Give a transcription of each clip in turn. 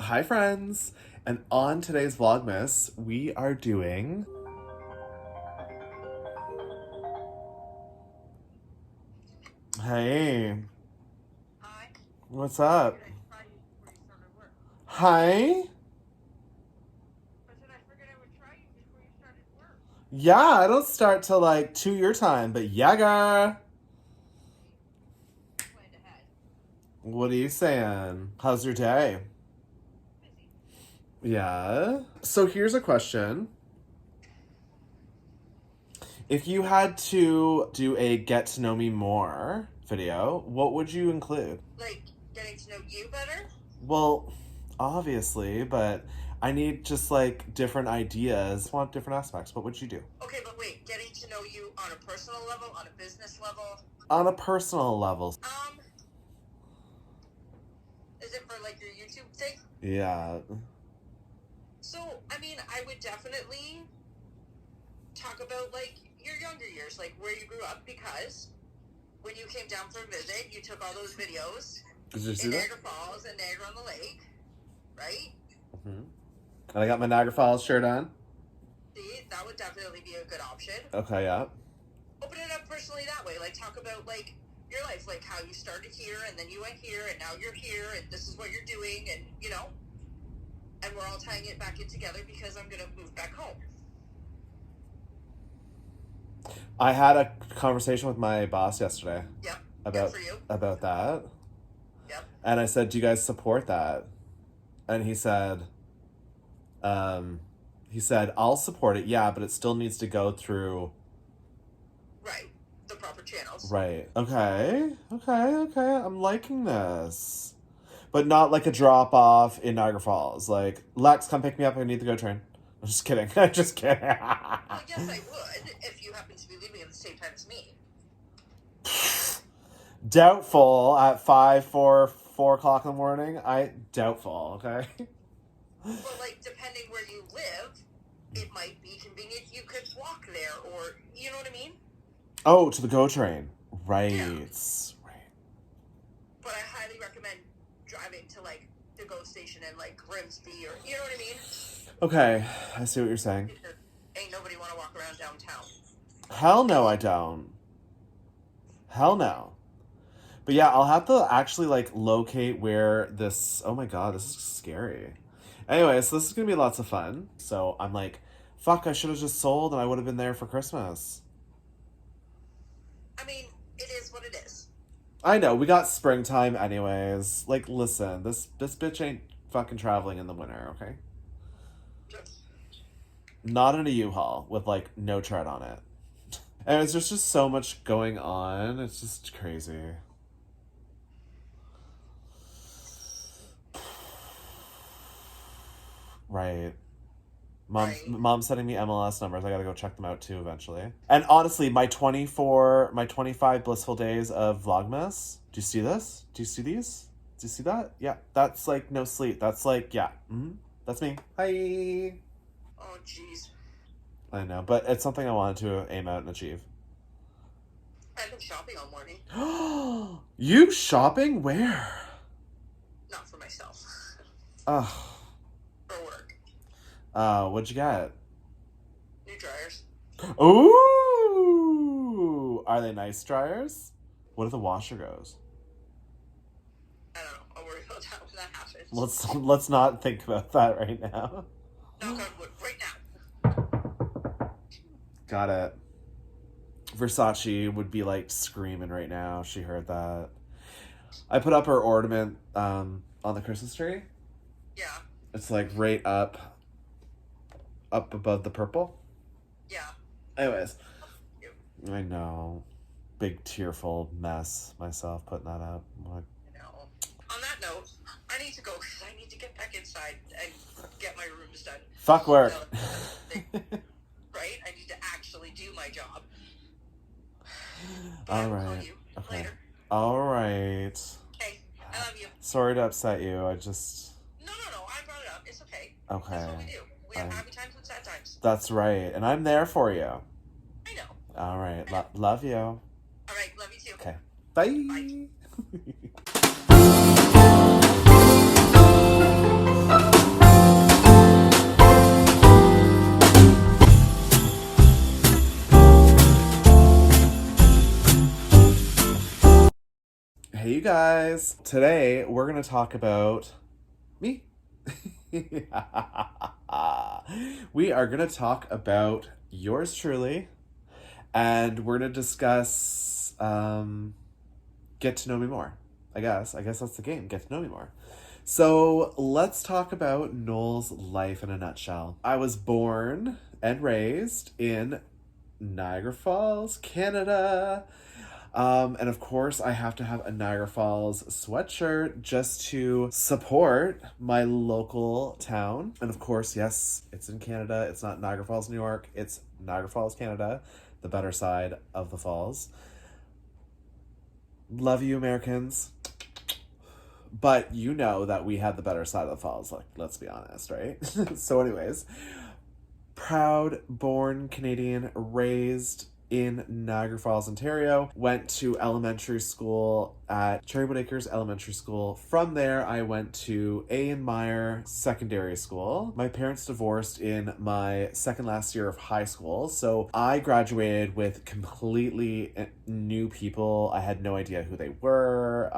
Hi friends, and on today's VlogMAS, we are doing... Hey. Hi. What's up? Did I try you before you started work? Hi? I said I figured I would try you before you started work. Yeah, I don't start till like 2 your time, but yeah, girl. Planned ahead. What are you saying? How's your day? Busy. Yeah. So here's a question. If you had to do a get to know me more video, what would you include? Like, getting to know you better? Well, obviously, but I need just like different ideas. I want different aspects. What would you do? Okay, but wait, getting to know you on a personal level, on a business level? On a personal level. Is it for like your YouTube thing? Yeah. So, I mean, I would definitely talk about like your younger years, like where you grew up, because when you came down for a visit, you took all those videos Did you see in that? Niagara Falls and Niagara on the Lake, right? Mm-hmm. And I got my Niagara Falls shirt on. See, that would definitely be a good option. Okay, yeah. Open it up personally that way. Like, talk about, like, your life. Like, how you started here, and then you went here, and now you're here, and this is what you're doing, and, you know. And we're all tying it back in together because I'm going to move back home. I had a conversation with my boss yesterday. Yep. About, Good for you. about that. Yep. And I said, do you guys support that? And he said, I'll support it, yeah, but it still needs to go through... Right. The proper channels. Right. Okay. I'm liking this. But not like a drop-off in Niagara Falls. Like, Lex, come pick me up, I need the GO train. I'm just kidding. I'm just kidding. Well, yes, I would, if you happen to be leaving at the same time as me. Doubtful at 4 o'clock in the morning. Doubtful, okay? Well, like, depending where you live, it might be convenient. You could walk there, or, you know what I mean? Oh, to the GO train. Right. Yeah. Right. But I highly recommend driving to, like, the GO station in, like, Grimsby, or, you know what I mean? Okay, I see what you're saying. Ain't nobody want to walk around downtown. Hell no, I don't. Hell no. But yeah, I'll have to actually, like, locate where this... Oh my god, this is scary. Anyway, so this is gonna be lots of fun. So I'm like, fuck, I should have just sold and I would have been there for Christmas. I mean, it is what it is. I know, we got springtime anyways. Like, listen, this bitch ain't fucking traveling in the winter, okay? Not in a U-Haul with, like, no tread on it. Anyways, there's just so much going on. It's just crazy. Right. Mom's sending me MLS numbers. I gotta go check them out too eventually. And honestly, my 25 blissful days of VlogMAS. Do you see this? Do you see these? Do you see that? Yeah, that's like no sleep. That's like, yeah. That's me. Hi. Oh, jeez. I know, but it's something I wanted to aim out and achieve. I've been shopping all morning. You shopping? Where? Not for myself. Ugh. For work. What'd you get? New dryers. Ooh! Are they nice dryers? What if the washer goes? I don't know. I'll worry about that when that happens. Let's not think about that right now. Knock on wood right now. Got it. Versace would be like screaming right now if she heard that. I put up her ornament on the Christmas tree. Yeah. It's like right up above the purple. Yeah. Anyways. I know. Big tearful mess myself putting that up. Like, I know. On that note, I need to go because I need to get back inside and get my rooms done. fuck work. Right? I need to actually do my job. All right. Okay. Later. All right. Okay. I love you. Sorry to upset you. I just... No. I brought it up. It's okay. Okay. That's what we do. We have happy times and sad times. That's right. And I'm there for you. I know. All right. Love you. All right. Love you too. Okay. Bye. Bye. you guys. Today we're gonna talk about me. We are gonna talk about yours truly, and we're gonna discuss get to know me more. I guess that's the game. Get to know me more. So let's talk about Noel's life in a nutshell. I was born and raised in Niagara Falls, Canada. And of course, I have to have a Niagara Falls sweatshirt just to support my local town. And of course, yes, it's in Canada. It's not Niagara Falls, New York. It's Niagara Falls, Canada, the better side of the falls. Love you, Americans. But you know that we had the better side of the falls, like, let's be honest, right? So anyways, proud, born Canadian, raised in Niagara Falls, Ontario. Went to elementary school at Cherrywood Acres Elementary School. From there, I went to A.N. Meyer Secondary School. My parents divorced in my second last year of high school, so I graduated with completely new people. I had no idea who they were,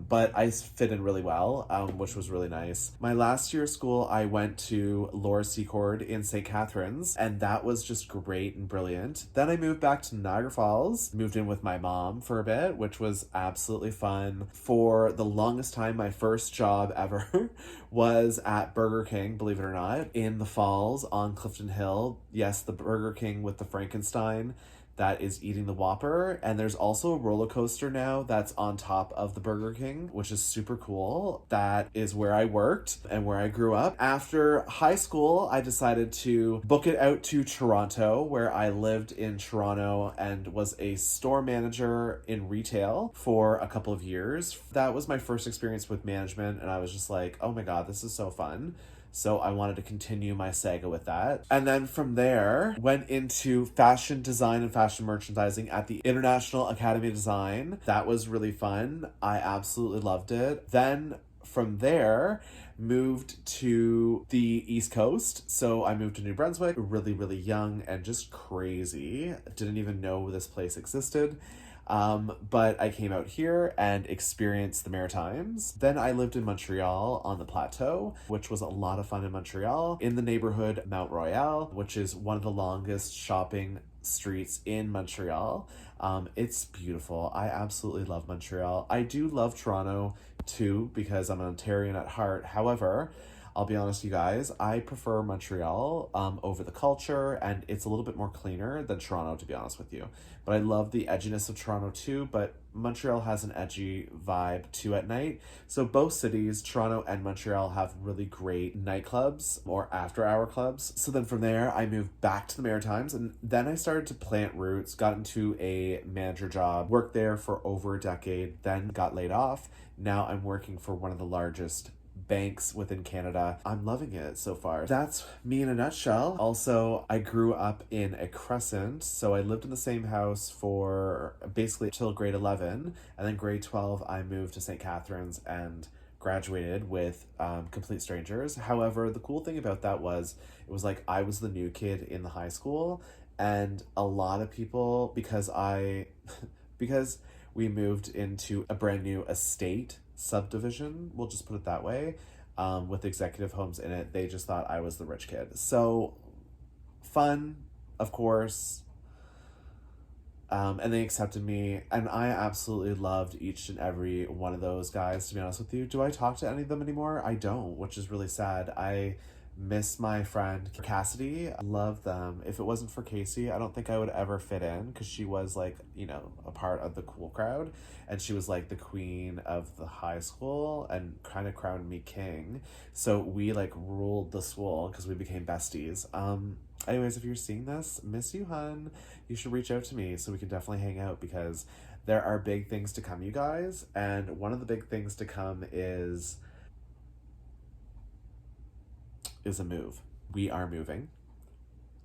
but I fit in really well, which was really nice. My last year of school, I went to Laura Secord in St. Catharines, and that was just great and brilliant. Then I moved back to Niagara Falls, moved in with my mom for a bit, which was absolutely fun. For the longest time, my first job ever was at Burger King, believe it or not, in the Falls on Clifton Hill. Yes, the Burger King with the Frankenstein that is eating the Whopper. And there's also a roller coaster now that's on top of the Burger King, which is super cool. That is where I worked and where I grew up. After high school, I decided to book it out to Toronto, where I lived in Toronto and was a store manager in retail for a couple of years. That was my first experience with management, and I was just like, oh my God, this is so fun. So I wanted to continue my saga with that. And then from there, went into fashion design and fashion merchandising at the International Academy of Design. That was really fun. I absolutely loved it. Then from there, moved to the East Coast. So I moved to New Brunswick, really, really young and just crazy. Didn't even know this place existed. But I came out here and experienced the Maritimes. Then I lived in Montreal on the Plateau, which was a lot of fun in Montreal, in the neighborhood Mount Royal, which is one of the longest shopping streets in Montreal. It's beautiful. I absolutely love Montreal. I do love Toronto too, because I'm an Ontarian at heart. However, I'll be honest, you guys, I prefer Montreal over the culture, and it's a little bit more cleaner than Toronto, to be honest with you. But I love the edginess of Toronto too, but Montreal has an edgy vibe too at night. So both cities, Toronto and Montreal, have really great nightclubs or after-hour clubs. So then from there, I moved back to the Maritimes, and then I started to plant roots, got into a manager job, worked there for over a decade, then got laid off. Now I'm working for one of the largest banks within Canada. I'm loving it so far. That's me in a nutshell. Also, I grew up in a crescent, so I lived in the same house for basically till grade 11, and then grade 12 I moved to St. Catharines and graduated with complete strangers. However, the cool thing about that was it was like I was the new kid in the high school, and a lot of people, because because we moved into a brand new estate subdivision, we'll just put it that way, with executive homes in it, they just thought I was the rich kid. So fun, of course, and they accepted me, and I absolutely loved each and every one of those guys, to be honest with you. Do I talk to any of them anymore? I don't, which is really sad. I miss my friend Cassidy. Love them. If it wasn't for Casey, I don't think I would ever fit in, because she was like, you know, a part of the cool crowd, and she was like the queen of the high school and kind of crowned me king. So we like ruled the school because we became besties. Anyways, if you're seeing this, miss you, hun. You should reach out to me so we can definitely hang out, because there are big things to come, you guys. And one of the big things to come is a move. We are moving.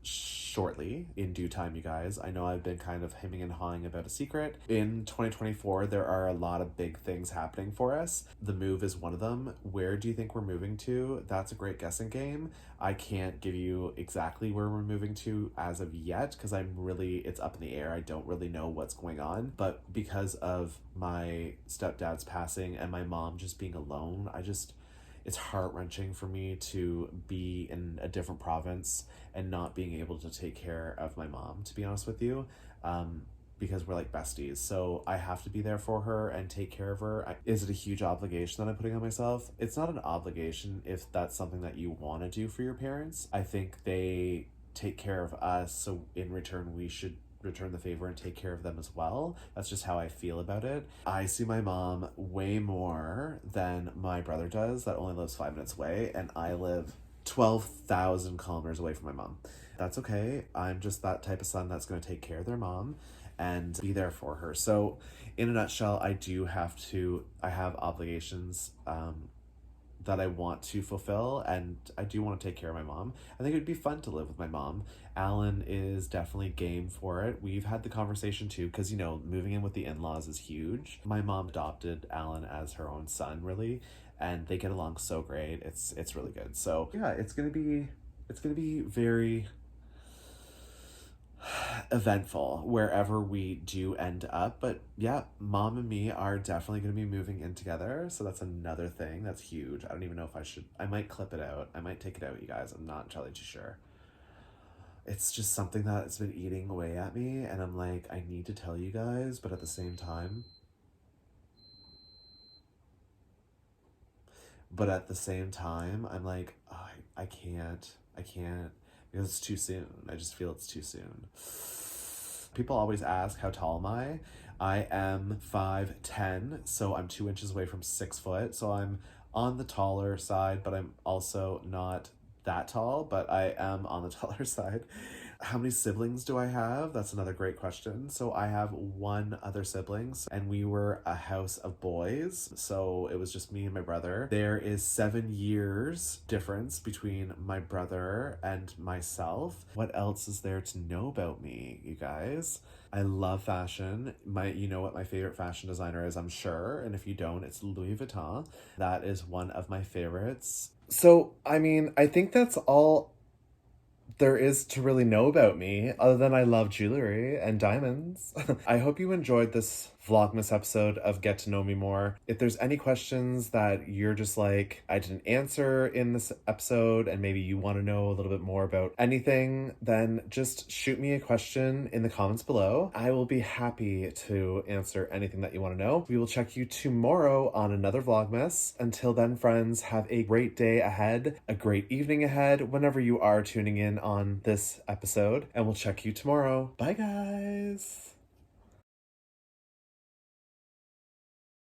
Shh. shortly, in due time, you guys. I know I've been kind of hemming and hawing about a secret. In 2024, there are a lot of big things happening for us. The move is one of them. Where do you think we're moving to? That's a great guessing game. I can't give you exactly where we're moving to as of yet because it's up in the air. I don't really know what's going on. But because of my stepdad's passing and my mom just being alone, it's heart-wrenching for me to be in a different province and not being able to take care of my mom, to be honest with you, because we're like besties. So I have to be there for her and take care of her. Is it a huge obligation that I'm putting on myself? It's not an obligation if that's something that you want to do for your parents. I think they take care of us, so in return we should return the favor and take care of them as well. That's just how I feel about it. I see my mom way more than my brother does, that only lives 5 minutes away, and I live 12,000 kilometers away from my mom. That's okay. I'm just that type of son that's going to take care of their mom and be there for her. So in a nutshell, I have obligations that I want to fulfill, and I do want to take care of my mom. I think it would be fun to live with my mom. Alan is definitely game for it. We've had the conversation too, because moving in with the in-laws is huge. My mom adopted Alan as her own son, really, and they get along so great. It's really good. So yeah, it's gonna be very eventful wherever we do end up. But yeah, mom and me are definitely going to be moving in together, so that's another thing that's huge. I don't even know if I might clip it out. I might take it out, you guys. I'm not entirely too sure. It's just something that's been eating away at me, and I'm like, I need to tell you guys, but at the same time I'm like, oh, I can't because it's too soon. I just feel it's too soon. People always ask, how tall am I? I am 5'10", so I'm 2 inches away from 6 foot. So I'm on the taller side, but I'm also not that tall, but I am on the taller side. How many siblings do I have? That's another great question. So I have one other sibling, and we were a house of boys. So it was just me and my brother. There is 7 years difference between my brother and myself. What else is there to know about me, you guys? I love fashion. You know what my favorite fashion designer is, I'm sure. And if you don't, it's Louis Vuitton. That is one of my favorites. So, I think that's all there is to really know about me, other than I love jewelry and diamonds. I hope you enjoyed this Vlogmas episode of Get to Know Me More. If there's any questions that you're just like, I didn't answer in this episode, and maybe you want to know a little bit more about anything, then just shoot me a question in the comments below. I will be happy to answer anything that you want to know. We will check you tomorrow on another Vlogmas. Until then, friends, have a great day ahead, a great evening ahead, whenever you are tuning in on this episode, and we'll check you tomorrow. Bye, guys.